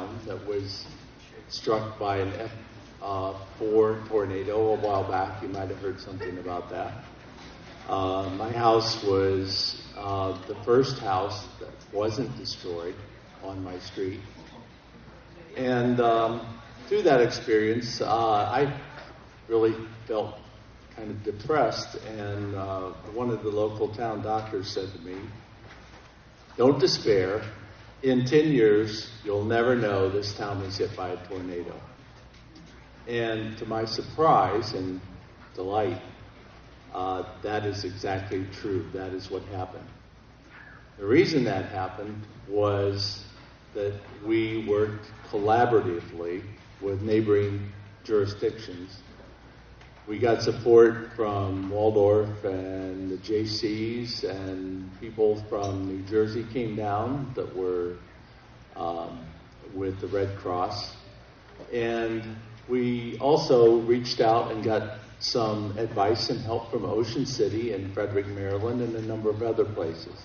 town that was struck by an F4 tornado a while back. You might have heard something about that. My house was the first house that wasn't destroyed on my street. And through that experience, I really felt kind of depressed, and one of the local town doctors said to me, "Don't despair. In 10 years, you'll never know this town was hit by a tornado." And to my surprise and delight, that is exactly true. That is what happened. The reason that happened was that we worked collaboratively with neighboring jurisdictions. We got support from Waldorf and the JCs, and people from New Jersey came down that were with the Red Cross. And we also reached out and got some advice and help from Ocean City and Frederick, Maryland, and a number of other places.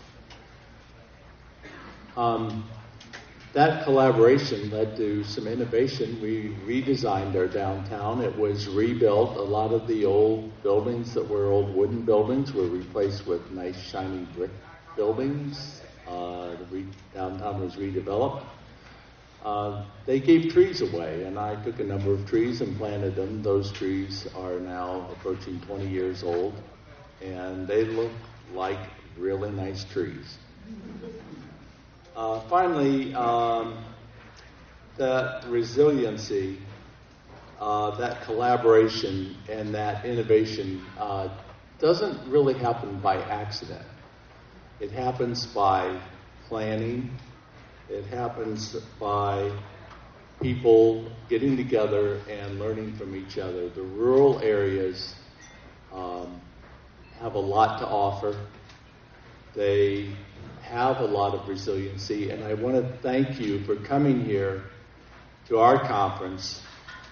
That collaboration led to some innovation. We redesigned our downtown. It was rebuilt. A lot of the old buildings that were old wooden buildings were replaced with nice shiny brick buildings. The downtown was redeveloped. They gave trees away, and I took a number of trees and planted them. Those trees are now approaching 20 years old, and they look like really nice trees. Finally, that resiliency, that collaboration, and that innovation doesn't really happen by accident. It happens by planning. It happens by people getting together and learning from each other. The rural areas have a lot to offer. They have a lot of resiliency, and I want to thank you for coming here to our conference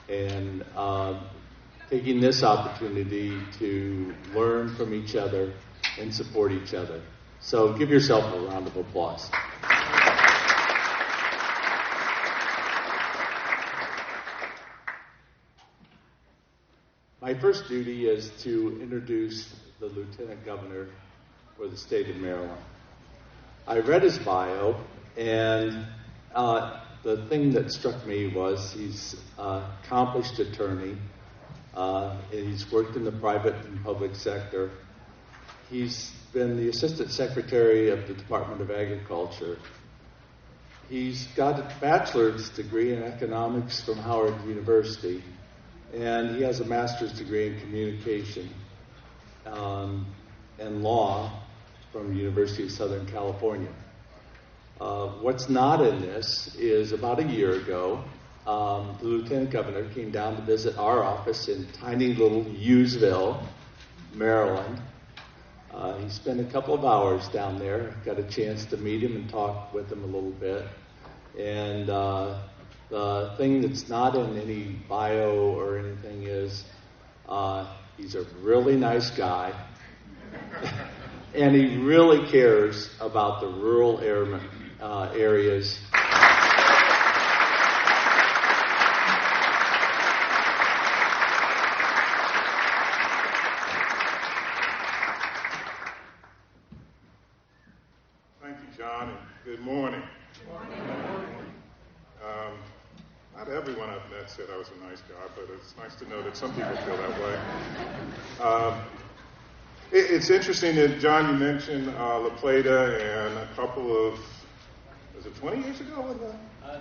and taking this opportunity to learn from each other and support each other. So give yourself a round of applause. My first duty is to introduce the Lieutenant Governor for the state of Maryland. I read his bio, and the thing that struck me was he's an accomplished attorney. He's worked in the private and public sector. He's been the Assistant Secretary of the Department of Agriculture. He's got a bachelor's degree in economics from Howard University, and he has a master's degree in communication and law from the University of Southern California. What's not in this is about a year ago, the Lieutenant Governor came down to visit our office in tiny little Hughesville, Maryland. He spent a couple of hours down there, got a chance to meet him and talk with him a little bit. And the thing that's not in any bio or anything is he's a really nice guy. And he really cares about the rural areas. Thank you, John, and good morning. Good morning. Not everyone I've met said I was a nice guy, but it's nice to know that some people feel that way. It's interesting that, John, you mentioned La Plata and a couple of, was it 20 years ago?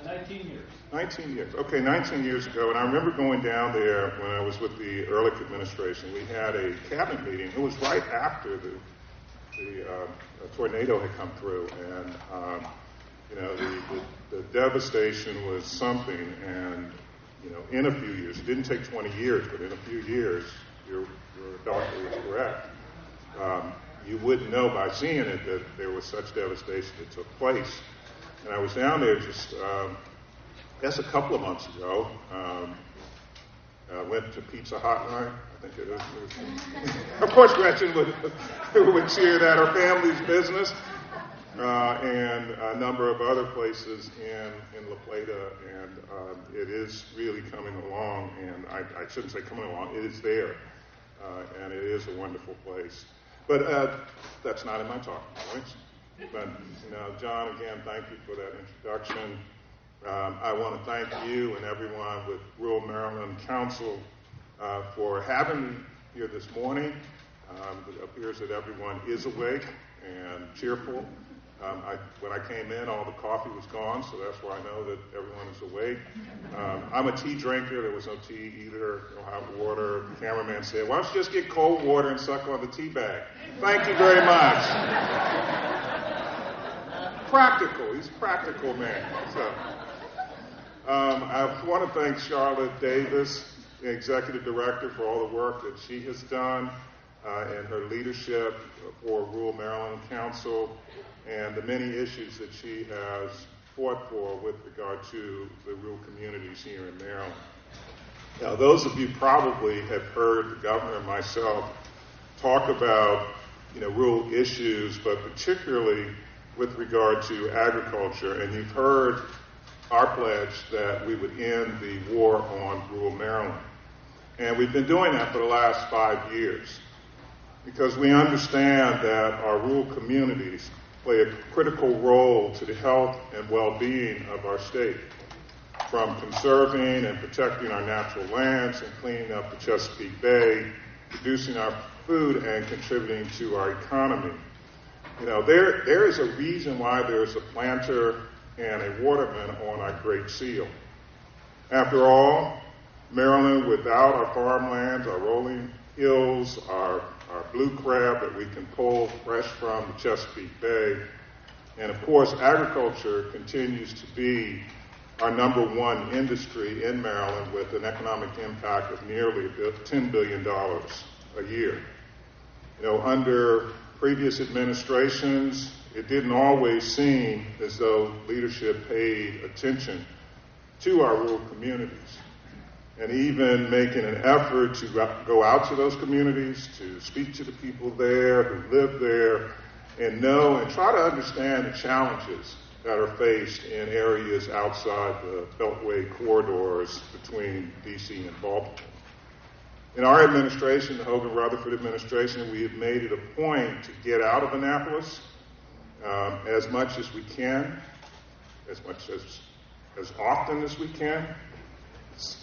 19 years. 19 years. Okay, 19 years ago. And I remember going down there when I was with the Ehrlich administration. We had a cabinet meeting. It was right after the tornado had come through. And, the devastation was something. And, in a few years, it didn't take 20 years, but in a few years, your doctor was correct. You wouldn't know by seeing it that there was such devastation that took place. And I was down there just, a couple of months ago. I went to Pizza Hotline, I think it is. Of course, Gretchen would cheer that, her family's business. and a number of other places in La Plata, and it is really coming along, and I shouldn't say coming along, it is there, and it is a wonderful place. But that's not in my talking points. But, John, again, thank you for that introduction. I want to thank you and everyone with Rural Maryland Council for having me here this morning. It appears that everyone is awake and cheerful. When I came in, all the coffee was gone, so that's why I know that everyone is awake. I'm a tea drinker. There was no tea either, no hot water. The cameraman said, why don't you just get cold water and suck on the tea bag? Thank you very much. Practical. He's a practical man. So, I want to thank Charlotte Davis, the Executive Director, for all the work that she has done and her leadership for Rural Maryland Council and the many issues that she has fought for with regard to the rural communities here in Maryland. Now, those of you probably have heard the governor and myself talk about, rural issues, but particularly with regard to agriculture, and you've heard our pledge that we would end the war on rural Maryland. And we've been doing that for the last 5 years because we understand that our rural communities play a critical role to the health and well-being of our state, from conserving and protecting our natural lands and cleaning up the Chesapeake Bay, producing our food and contributing to our economy. There is a reason why there's a planter and a waterman on our Great Seal. After all, Maryland, without our farmlands, our rolling hills, our blue crab that we can pull fresh from the Chesapeake Bay, and of course agriculture continues to be our number one industry in Maryland with an economic impact of nearly $10 billion a year. Under previous administrations, it didn't always seem as though leadership paid attention to our rural communities, and even making an effort to go out to those communities, to speak to the people there who live there, and know and try to understand the challenges that are faced in areas outside the Beltway corridors between D.C. and Baltimore. In our administration, the Hogan-Rutherford administration, we have made it a point to get out of Annapolis as much as we can, as often as we can.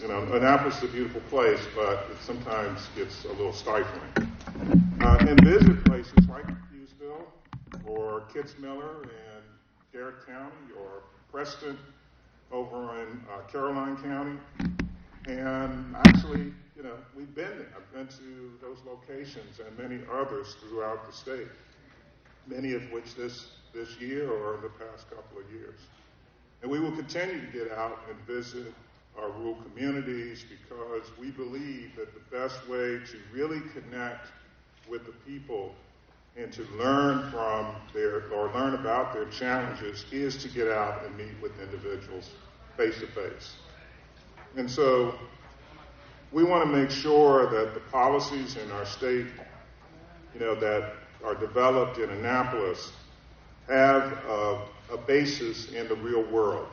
Annapolis is a beautiful place, but it sometimes gets a little stifling. And visit places like Hughesville or Kitzmiller in Garrett County or Preston over in Caroline County. And actually, we've been there. I've been to those locations and many others throughout the state, many of which this year or in the past couple of years. And we will continue to get out and visit our rural communities because we believe that the best way to really connect with the people and to learn learn about their challenges is to get out and meet with individuals face to face. And so we want to make sure that the policies in our state, that are developed in Annapolis have a basis in the real world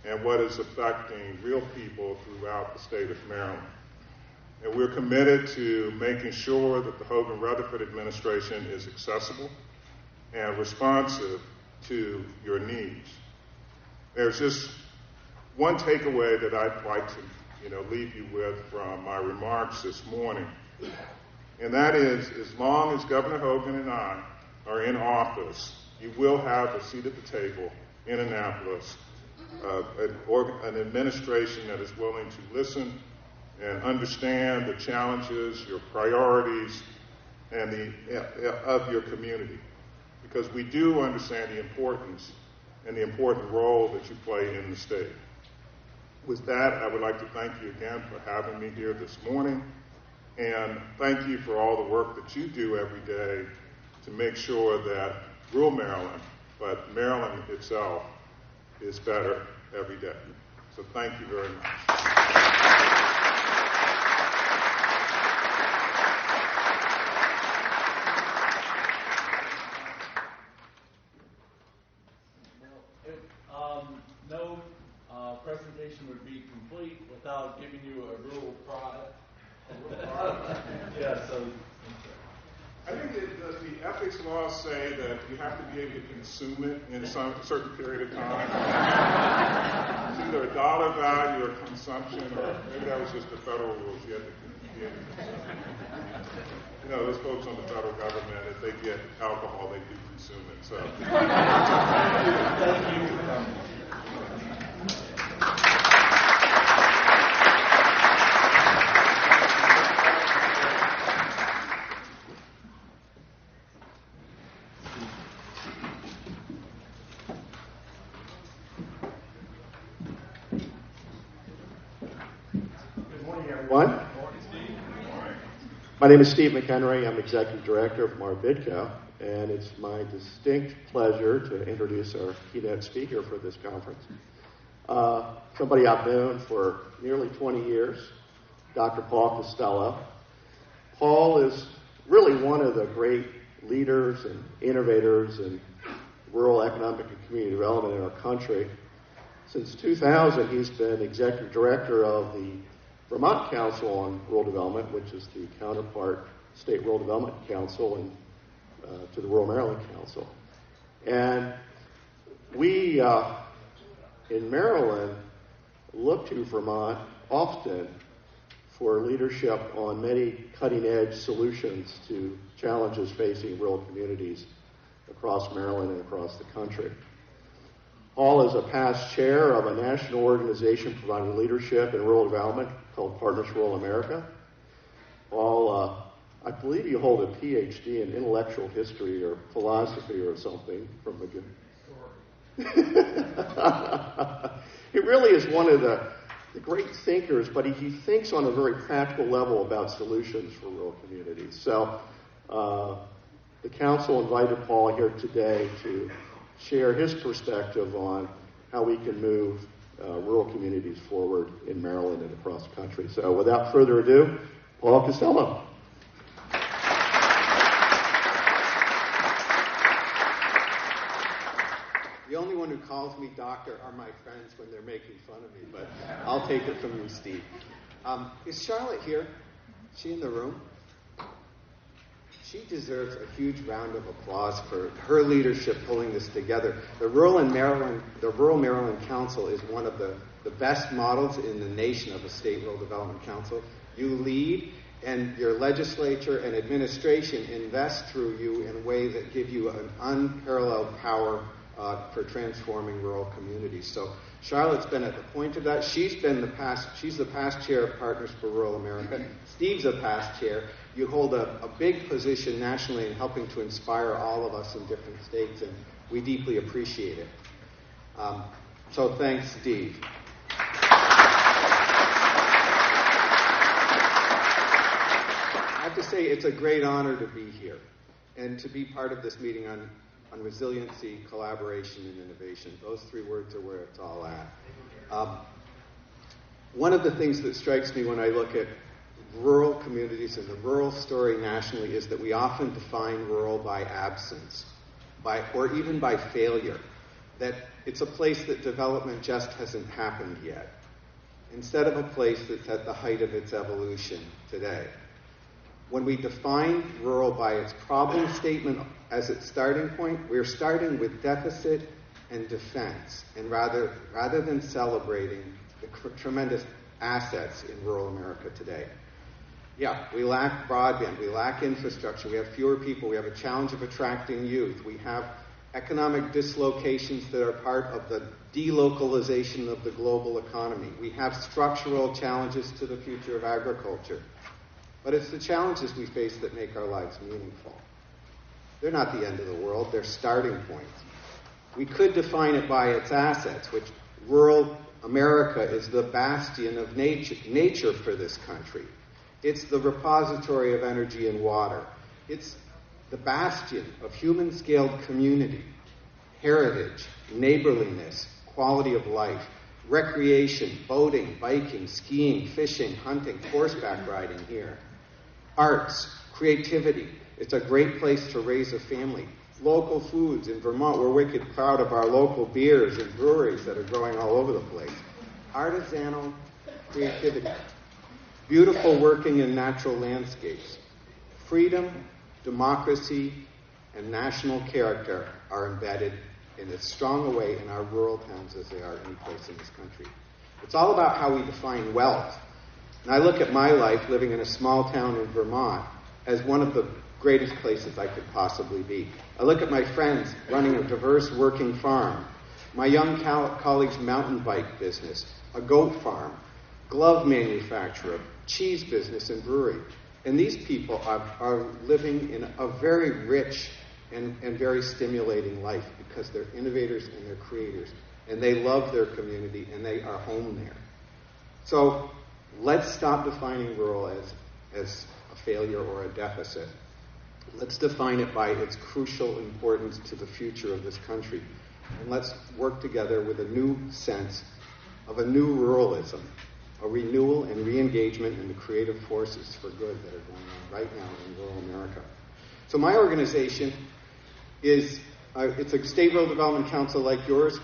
and what is affecting real people throughout the state of Maryland. And we're committed to making sure that the Hogan-Rutherford administration is accessible and responsive to your needs. There's just one takeaway that I'd like to leave you with from my remarks this morning, and that is, as long as Governor Hogan and I are in office, you will have a seat at the table in Annapolis, an administration that is willing to listen and understand the challenges, your priorities, and of your community, because we do understand the importance and the important role that you play in the state. With that, I would like to thank you again for having me here this morning, and thank you for all the work that you do every day to make sure that rural Maryland, but Maryland itself, is better every day. So thank you very much. presentation would be complete without giving you a rural product. Yeah, so. I think the ethics laws say that you have to be able to consume it in some certain period of time. It's either a dollar value or consumption, or maybe that was just the federal rules. You had to consume. You know, those folks on the federal government, if they get alcohol, they do consume it. So. Thank you. My name is Steve McHenry. I'm Executive Director of Marbidco, and it's my distinct pleasure to introduce our keynote speaker for this conference. Somebody I've known for nearly 20 years, Dr. Paul Costello. Paul is really one of the great leaders and innovators in rural economic and community development in our country. Since 2000, he's been Executive Director of the Vermont Council on Rural Development, which is the counterpart State Rural Development Council and to the Rural Maryland Council. And we in Maryland look to Vermont often for leadership on many cutting-edge solutions to challenges facing rural communities across Maryland and across the country. Paul is a past chair of a national organization providing leadership in rural development called Partners for Rural America. Paul, I believe you hold a PhD in intellectual history or philosophy or something from McGill. He really is one of the great thinkers, but he thinks on a very practical level about solutions for rural communities. So the council invited Paul here today to share his perspective on how we can move rural communities forward in Maryland and across the country. So without further ado, Paul Costello. The only one who calls me doctor are my friends when they're making fun of me, but I'll take it from you, Steve. Is Charlotte here? Is she in the room? She deserves a huge round of applause for her leadership pulling this together. The Rural Maryland Council is one of the best models in the nation of a state rural development council. You lead, and your legislature and administration invest through you in ways that give you an unparalleled power for transforming rural communities. So Charlotte's been at the point of that. She's the past chair of Partners for Rural America. Steve's a past chair. You hold a big position nationally in helping to inspire all of us in different states, and we deeply appreciate it. So thanks, Steve. I have to say it's a great honor to be here and to be part of this meeting on resiliency, collaboration, and innovation. Those three words are where it's all at. One of the things that strikes me when I look at rural communities and the rural story nationally is that we often define rural by absence, or even by failure, that it's a place that development just hasn't happened yet, instead of a place that's at the height of its evolution today. When we define rural by its problem statement as its starting point, we're starting with deficit and defense, and rather than celebrating the tremendous assets in rural America today. Yeah, we lack broadband, we lack infrastructure, we have fewer people, we have a challenge of attracting youth, we have economic dislocations that are part of the delocalization of the global economy, we have structural challenges to the future of agriculture. But it's the challenges we face that make our lives meaningful. They're not the end of the world, they're starting points. We could define it by its assets, which rural America is the bastion of nature for this country. It's the repository of energy and water. It's the bastion of human-scaled community, heritage, neighborliness, quality of life, recreation, boating, biking, skiing, fishing, hunting, horseback riding here. Arts, creativity. It's a great place to raise a family. Local foods in Vermont. We're wicked proud of our local beers and breweries that are growing all over the place. artisanal creativity, beautiful working in natural landscapes, freedom, democracy, and national character are embedded in as strong a way in our rural towns as they are any place in this country. It's all about how we define wealth. And I look at my life living in a small town in Vermont as one of the greatest places I could possibly be. I look at my friends running a diverse working farm, my young colleagues' mountain bike business, a goat farm, glove manufacturer, cheese business, and brewery. And these people are living in a very rich and very stimulating life because they're innovators and they're creators. And they love their community and they are home there. So let's stop defining rural as a failure or a deficit. Let's define it by its crucial importance to the future of this country. And let's work together with a new sense of a new ruralism, a renewal and re-engagement in the creative forces for good that are going on right now in rural America. So my organization is, it's a state rural development council like yours.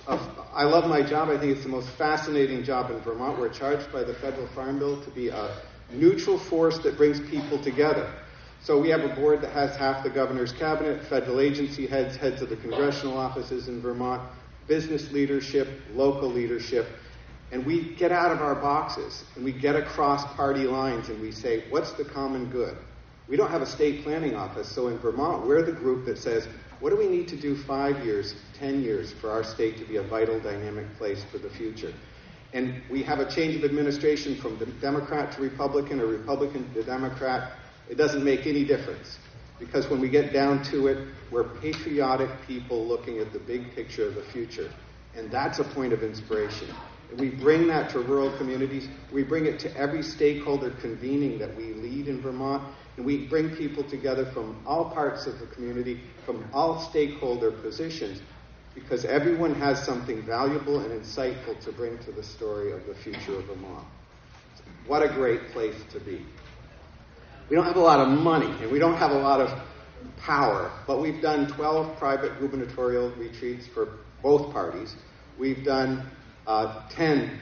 I love my job. I think it's the most fascinating job in Vermont. We're charged by the Federal Farm Bill to be a neutral force that brings people together. So we have a board that has half the governor's cabinet, federal agency heads, heads of the congressional offices in Vermont, business leadership, local leadership, and we get out of our boxes and we get across party lines and we say, what's the common good? We don't have a state planning office, so in Vermont, we're the group that says, what do we need to do 5 years, 10 years for our state to be a vital, dynamic place for the future? And we have a change of administration from Democrat to Republican or Republican to Democrat. It doesn't make any difference because when we get down to it, we're patriotic people looking at the big picture of the future. And that's a point of inspiration. And we bring that to rural communities. We bring it to every stakeholder convening that we lead in Vermont. And we bring people together from all parts of the community, from all stakeholder positions, because everyone has something valuable and insightful to bring to the story of the future of Vermont. What a great place to be. We don't have a lot of money, and we don't have a lot of power, but we've done 12 private gubernatorial retreats for both parties. We've done 10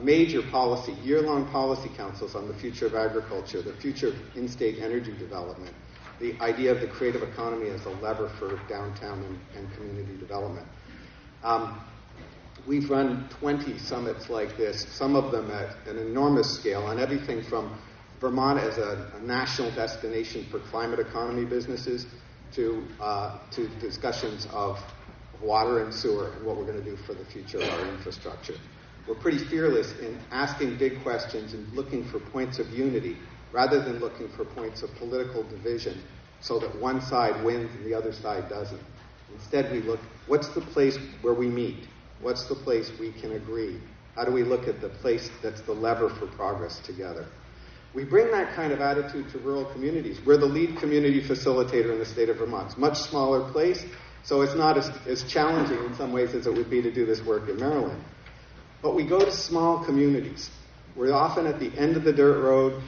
major policy, year-long policy councils on the future of agriculture, the future of in-state energy development, the idea of the creative economy as a lever for downtown and community development. We've run 20 summits like this, some of them at an enormous scale, on everything from Vermont as a national destination for climate economy businesses to discussions of water and sewer and what we're going to do for the future of our infrastructure. We're pretty fearless in asking big questions and looking for points of unity rather than looking for points of political division so that one side wins and the other side doesn't. Instead, we look, what's the place where we meet? What's the place we can agree? How do we look at the place that's the lever for progress together? We bring that kind of attitude to rural communities. We're the lead community facilitator in the state of Vermont. It's a much smaller place, so it's not as challenging in some ways as it would be to do this work in Maryland. But we go to small communities. We're often at the end of the dirt road,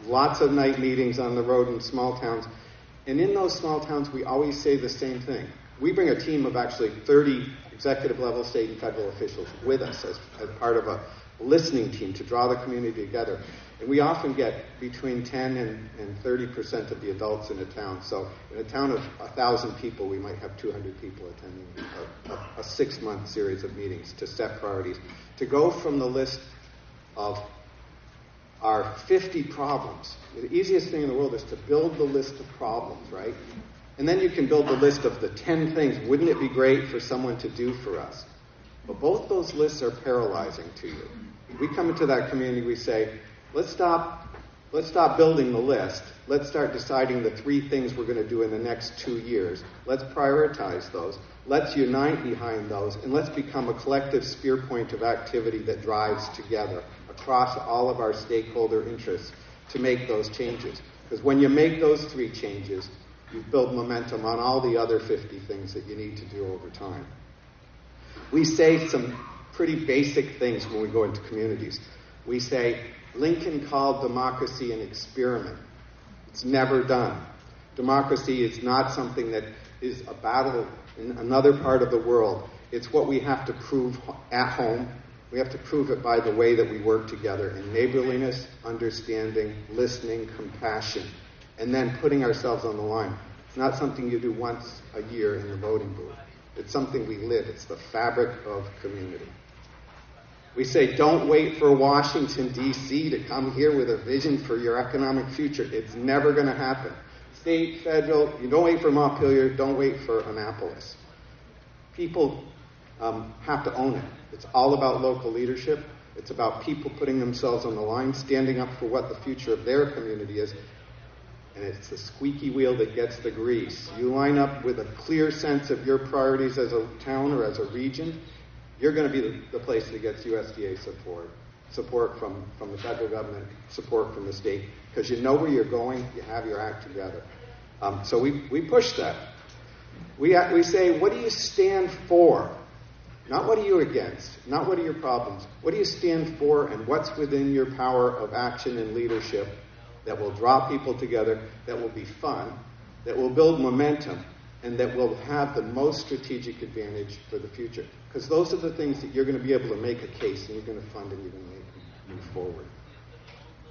lots of night meetings on the road in small towns. And in those small towns, we always say the same thing. We bring a team of actually 30 executive-level state and federal officials with us as part of a listening team to draw the community together. And we often get between 10 and 30% of the adults in a town. So in a town of 1,000 people, we might have 200 people attending a 6-month series of meetings to set priorities. To go from the list of our 50 problems. The easiest thing in the world is to build the list of problems, right? And then you can build the list of the 10 things. Wouldn't it be great for someone to do for us? But both those lists are paralyzing to you. We come into that community, we say, let's stop building the list. Let's start deciding the 3 things we're going to do in the next 2 years. Let's prioritize those. Let's unite behind those. And let's become a collective spear point of activity that drives together across all of our stakeholder interests to make those changes. Because when you make those 3 changes, you build momentum on all the other 50 things that you need to do over time. We say some pretty basic things when we go into communities. We say, Lincoln called democracy an experiment. It's never done. Democracy is not something that is a battle in another part of the world. It's what we have to prove at home We have to prove it by the way that we work together in neighborliness, understanding, listening, compassion, and then putting ourselves on the line. It's not something you do once a year in the voting booth. It's something we live. It's the fabric of community. We say, don't wait for Washington, D.C. to come here with a vision for your economic future. It's never going to happen. State, federal, you don't wait for Montpelier, don't wait for Annapolis. People have to own it. It's all about local leadership. It's about people putting themselves on the line, standing up for what the future of their community is. And it's the squeaky wheel that gets the grease. You line up with a clear sense of your priorities as a town or as a region, you're going to be the place that gets USDA support from the federal government, support from the state, because you know where you're going, you have your act together. So we push that. We say, what do you stand for? Not what are you against, not what are your problems. What do you stand for, and what's within your power of action and leadership that will draw people together, that will be fun, that will build momentum, and that will have the most strategic advantage for the future. Because those are the things that you're going to be able to make a case, and you're going to fund, and you're going to move forward.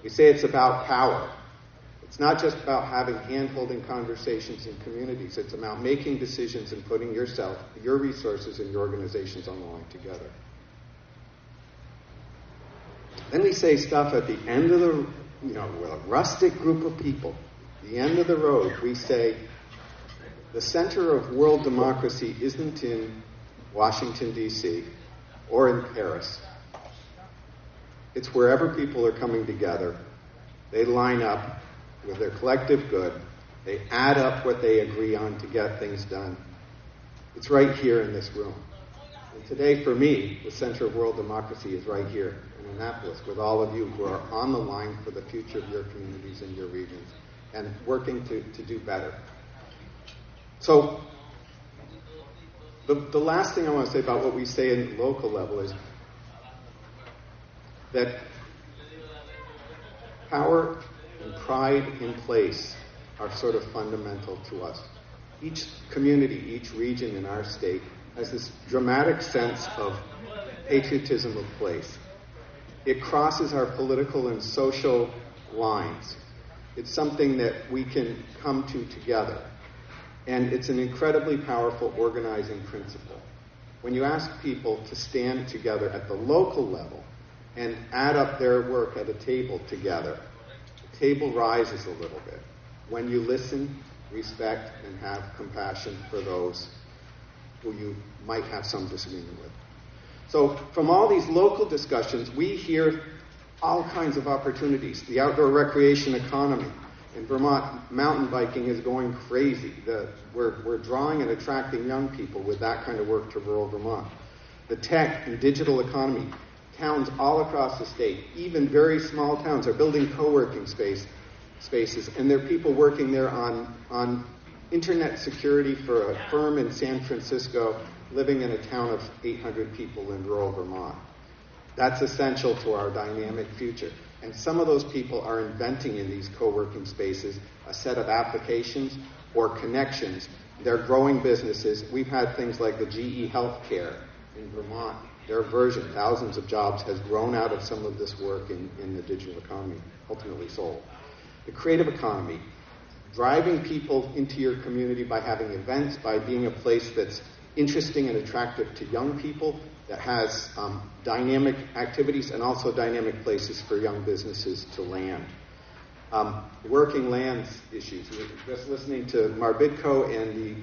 We say it's about power. It's not just about having hand-holding conversations in communities. It's about making decisions and putting yourself, your resources, and your organizations on the line together. Then we say stuff at the end of the, with a rustic group of people, the end of the road. We say the center of world democracy isn't in Washington, D.C. or in Paris. It's wherever people are coming together. They line up with their collective good. They add up what they agree on to get things done. It's right here in this room. And today, for me, the center of world democracy is right here in Annapolis with all of you who are on the line for the future of your communities and your regions and working to do better. So, the last thing I want to say about what we say in the local level is that power and pride in place are sort of fundamental to us. Each community, each region in our state has this dramatic sense of patriotism of place. It crosses our political and social lines. It's something that we can come to together. And it's an incredibly powerful organizing principle. When you ask people to stand together at the local level and add up their work at a table together, the table rises a little bit. When you listen, respect, and have compassion for those who you might have some disagreement with. So from all these local discussions, we hear all kinds of opportunities. The outdoor recreation economy. In Vermont, mountain biking is going crazy. We're drawing and attracting young people with that kind of work to rural Vermont. The tech and digital economy. Towns all across the state, even very small towns, are building co-working spaces, and there are people working there on internet security for a firm in San Francisco living in a town of 800 people in rural Vermont. That's essential to our dynamic future. And some of those people are inventing in these co-working spaces a set of applications or connections. They're growing businesses. We've had things like the GE Healthcare in Vermont. Their version, thousands of jobs, has grown out of some of this work in the digital economy, ultimately sold. The creative economy, driving people into your community by having events, by being a place that's interesting and attractive to young people, that has dynamic activities and also dynamic places for young businesses to land. Working lands issues. We were just listening to Marbitco and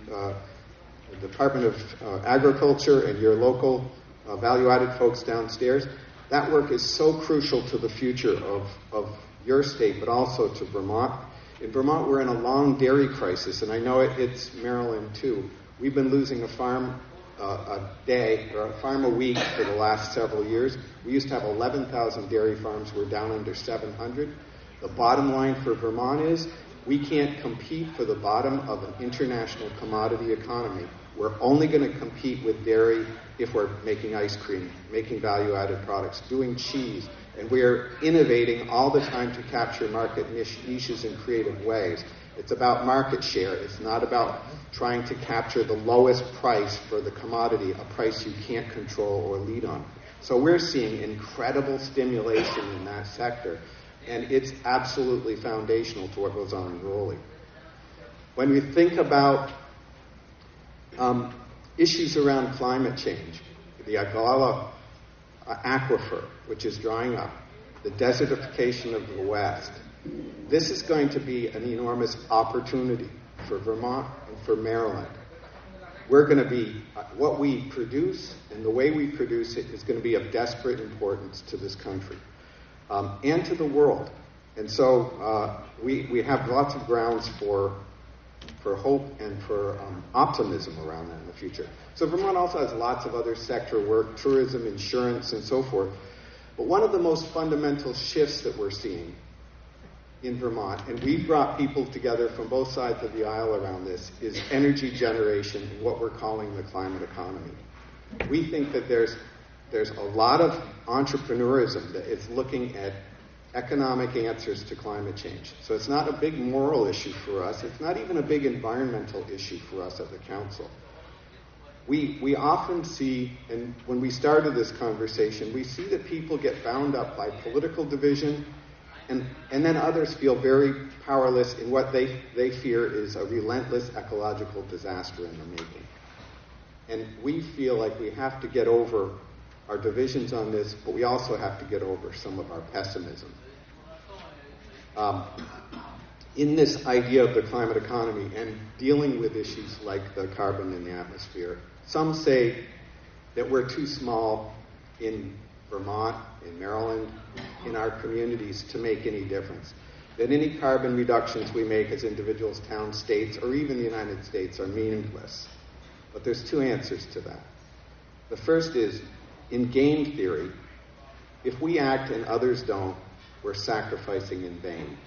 the Department of Agriculture and your local value-added folks downstairs. That work is so crucial to the future of your state, but also to Vermont. In Vermont, we're in a long dairy crisis, and I know it hits Maryland too. We've been losing a farm a day, or a farm a week for the last several years. We used to have 11,000 dairy farms. We're down under 700. The bottom line for Vermont is we can't compete for the bottom of an international commodity economy. We're only going to compete with dairy if we're making ice cream, making value-added products, doing cheese, and we're innovating all the time to capture market niches in creative ways. It's about market share. It's not about trying to capture the lowest price for the commodity, a price you can't control or lead on. So we're seeing incredible stimulation in that sector, and it's absolutely foundational to what goes on rurally. When we think about issues around climate change, the Agala aquifer, which is drying up, the desertification of the West, this is going to be an enormous opportunity for Vermont and for Maryland. We're going to be, what we produce and the way we produce it is going to be of desperate importance to this country and to the world. And so we have lots of grounds for hope and for optimism around that in the future. So Vermont also has lots of other sector work, tourism, insurance, and so forth. But one of the most fundamental shifts that we're seeing in Vermont, and we've brought people together from both sides of the aisle around this, is energy generation and what we're calling the climate economy. We think that there's a lot of entrepreneurism that is looking at economic answers to climate change. So it's not a big moral issue for us. It's not even a big environmental issue for us at the council. We often see, and when we started this conversation, we see that people get bound up by political division, and then others feel very powerless in what they fear is a relentless ecological disaster in the making. And we feel like we have to get over our divisions on this, but we also have to get over some of our pessimism. In this idea of the climate economy and dealing with issues like the carbon in the atmosphere, some say that we're too small in Vermont, in Maryland, in our communities to make any difference. That any carbon reductions we make as individuals, towns, states, or even the United States are meaningless. But there's two answers to that. The first is, in game theory, if we act and others don't, we're sacrificing in vain.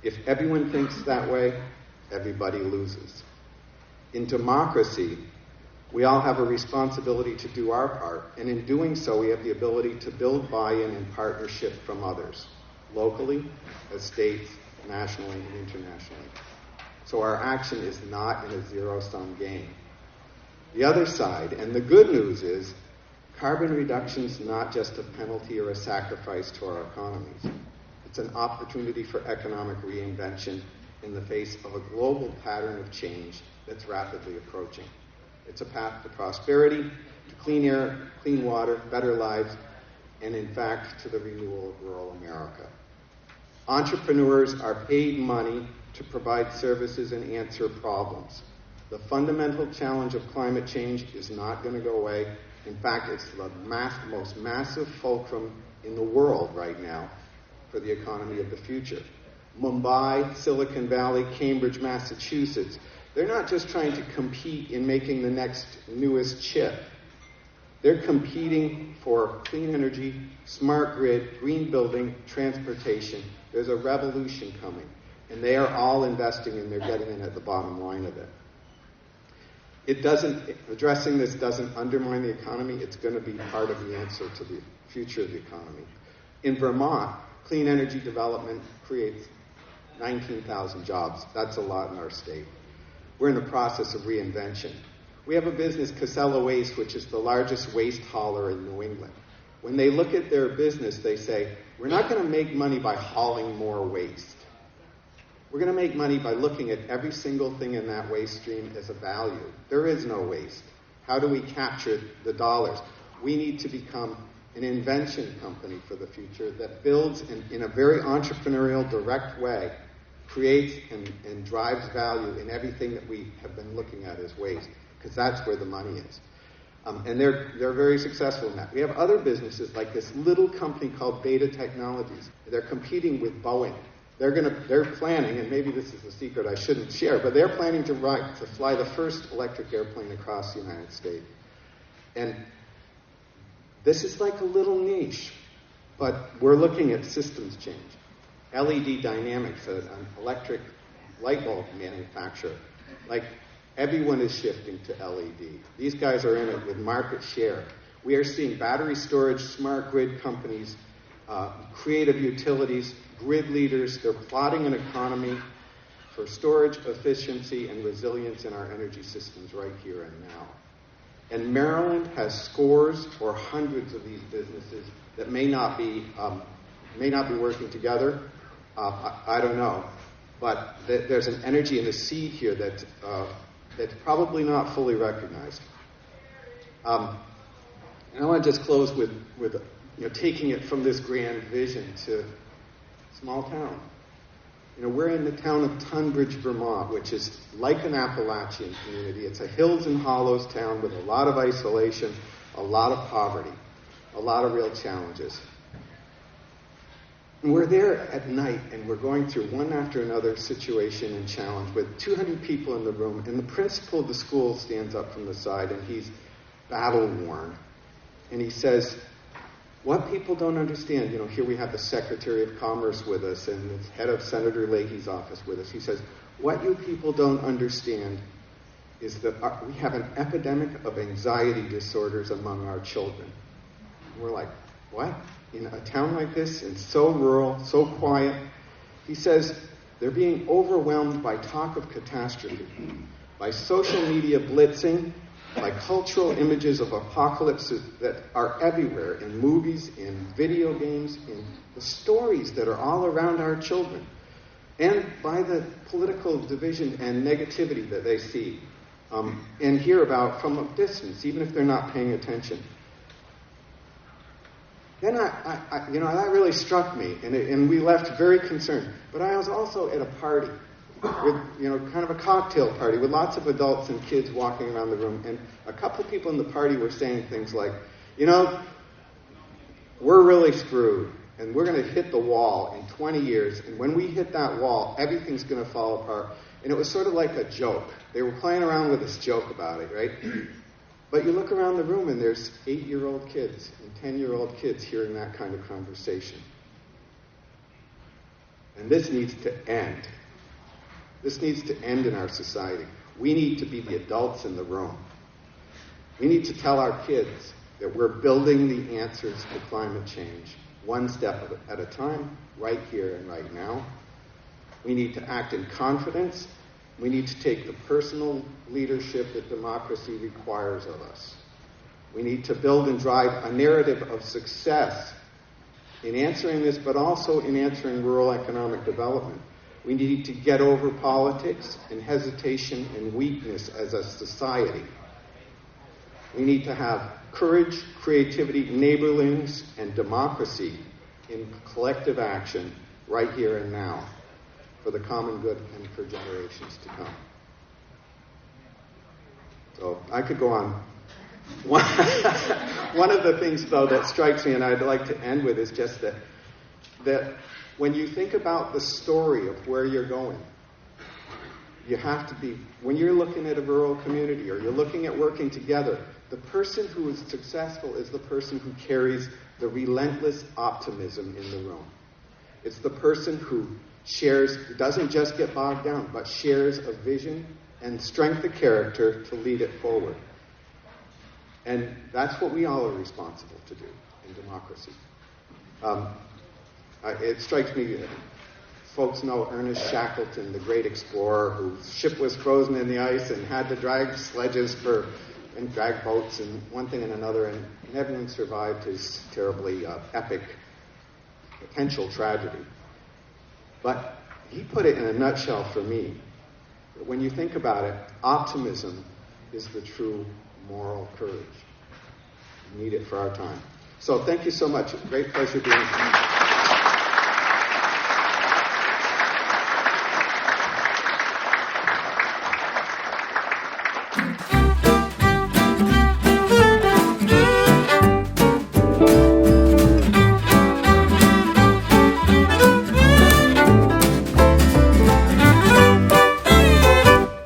If everyone thinks that way, everybody loses. In democracy, we all have a responsibility to do our part, and in doing so, we have the ability to build buy-in and partnership from others, locally, as states, nationally, and internationally. So our action is not in a zero-sum game. The other side, and the good news is, carbon reduction is not just a penalty or a sacrifice to our economies. It's an opportunity for economic reinvention in the face of a global pattern of change that's rapidly approaching. It's a path to prosperity, to clean air, clean water, better lives, and in fact, to the renewal of rural America. Entrepreneurs are paid money to provide services and answer problems. The fundamental challenge of climate change is not going to go away. In fact, it's the most massive fulcrum in the world right now for the economy of the future. Mumbai, Silicon Valley, Cambridge, Massachusetts, they're not just trying to compete in making the next newest chip. They're competing for clean energy, smart grid, green building, transportation. There's a revolution coming, and they are all investing, and they're getting in at the bottom line of it. Addressing this doesn't undermine the economy. It's going to be part of the answer to the future of the economy. In Vermont, clean energy development creates 19,000 jobs. That's a lot in our state. We're in the process of reinvention. We have a business, Casella Waste, which is the largest waste hauler in New England. When they look at their business, they say, we're not going to make money by hauling more waste. We're going to make money by looking at every single thing in that waste stream as a value. There is no waste. How do we capture the dollars? We need to become an invention company for the future that builds in a very entrepreneurial, direct way, creates and drives value in everything that we have been looking at as waste, because that's where the money is. And they're very successful in that. We have other businesses like this little company called Beta Technologies. They're competing with Boeing. They're planning, and maybe this is a secret I shouldn't share, but they're planning to fly the first electric airplane across the United States. And this is like a little niche, but we're looking at systems change. LED Dynamics, an electric light bulb manufacturer, like everyone is shifting to LED. These guys are in it with market share. We are seeing battery storage, smart grid companies, creative utilities, grid leaders. They're plotting an economy for storage, efficiency, and resilience in our energy systems right here and now. And Maryland has scores or hundreds of these businesses that may not be working together. I don't know, but there's an energy and a seed here that's probably not fully recognized. And I want to just close with taking it from this grand vision to small town. We're in the town of Tunbridge, Vermont, which is like an Appalachian community. It's a hills and hollows town with a lot of isolation, a lot of poverty, a lot of real challenges. And we're there at night, and we're going through one after another situation and challenge with 200 people in the room, and the principal of the school stands up from the side, and he's battle-worn. And he says, what people don't understand, here we have the Secretary of Commerce with us and the head of Senator Leahy's office with us. He says, what you people don't understand is that we have an epidemic of anxiety disorders among our children. And we're like, what? In a town like this, and so rural, so quiet? He says, they're being overwhelmed by talk of catastrophe, by social media blitzing, by cultural images of apocalypses that are everywhere, in movies, in video games, in the stories that are all around our children, and by the political division and negativity that they see and hear about from a distance, even if they're not paying attention. Then that really struck me, and we left very concerned. But I was also at a party, with kind of a cocktail party with lots of adults and kids walking around the room, and a couple of people in the party were saying things like, we're really screwed, and we're going to hit the wall in 20 years, and when we hit that wall, everything's going to fall apart. And it was sort of like a joke. They were playing around with this joke about it, right? But you look around the room, and there's 8-year-old kids and 10-year-old kids hearing that kind of conversation. And this needs to end. This needs to end in our society. We need to be the adults in the room. We need to tell our kids that we're building the answers to climate change, one step at a time, right here and right now. We need to act in confidence. We need to take the personal leadership that democracy requires of us. We need to build and drive a narrative of success in answering this, but also in answering rural economic development. We need to get over politics and hesitation and weakness as a society. We need to have courage, creativity, neighborliness, and democracy in collective action right here and now for the common good and for generations to come. So I could go on. One of the things, though, that strikes me and I'd like to end with is just that when you think about the story of where you're going, you have to be, when you're looking at a rural community or you're looking at working together, the person who is successful is the person who carries the relentless optimism in the room. It's the person who doesn't just get bogged down, but shares a vision and strength of character to lead it forward. And that's what we all are responsible to do in democracy. It strikes me, folks know Ernest Shackleton, the great explorer whose ship was frozen in the ice and had to drag sledges and drag boats and one thing and another, and everyone survived his terribly epic potential tragedy. But he put it in a nutshell for me. When you think about it, optimism is the true moral courage. We need it for our time. So thank you so much. Great pleasure being here.